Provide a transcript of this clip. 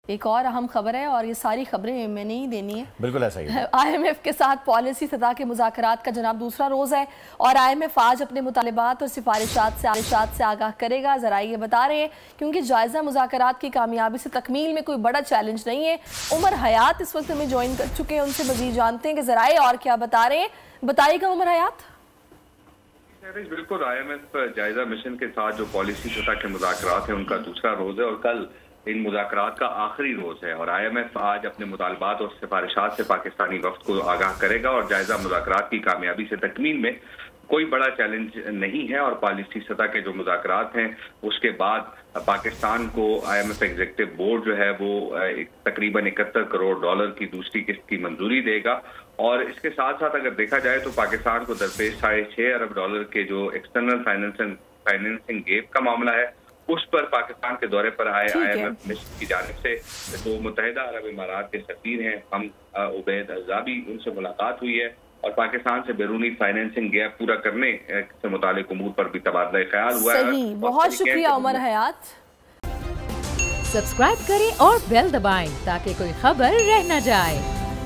ایک اور اہم خبر ہے اور یہ ساری خبریں میں نہیں دینی ہے. بالکل ایسا ہی ہے. IMF کے ساتھ پالیسی سطح کے مذاکرات کا جناب دوسرا روز ہے اور IMF آج اپنے مطالبات اور سفارشات سے آگاہ کرے گا. ذرائع یہ بتا رہے ہیں کیونکہ جائزہ مذاکرات کی کامیابی سے تکمیل میں کوئی بڑا چیلنج نہیں ہے. عمر حیات اس وقت ہمیں جوائن کر چکے ہیں, ان سے مزید جانتے ہیں کہ ذرائع اور کیا بتا رہے ہیں. بتائیے گا عمر حیات. بالکل IMF جائزہ مشن کے ساتھ جو پالیسی سطح کے مذاکرات ہیں ان کا دوسرا روز ہے اور کل ان مذاکرات کا آخری روز ہے, اور IMF آج اپنے مطالبات اور سفارشات سے پاکستانی وفد کو آگاہ کرے گا. اور جائزہ مذاکرات کی کامیابی سے تکمیل میں کوئی بڑا چیلنج نہیں ہے, اور پالیسی سطح کے جو مذاکرات ہیں اس کے بعد پاکستان کو IMF ایگزیکٹو بورڈ جو ہے وہ تقریباً 71 کروڑ ڈالر کی دوسری قسط کی منظوری دے گا. اور اس کے ساتھ ساتھ اگر دیکھا جائے تو پاکستان کو درپیش 6.5 ارب ڈالر کے جو ایکسٹرنل فائنینسنگ گیپ کا معاملہ ہے اس پر پاکستان کے دورے پر آئے IMF مشن کی جانب سے جو متحدہ عرب امارات کے سفیر ہیں ہم عبید الزابی, ان سے ملاقات ہوئی ہے اور پاکستان سے بیرونی فائنینسنگ گیپ پورا کرنے سے متعلق امور پر بھی تبادلہ خیال ہوا ہے. صحیح, بہت شکریہ عمر حیات. سبسکرائب کریں اور بیل دبائیں تاکہ کوئی خبر رہ نہ جائے.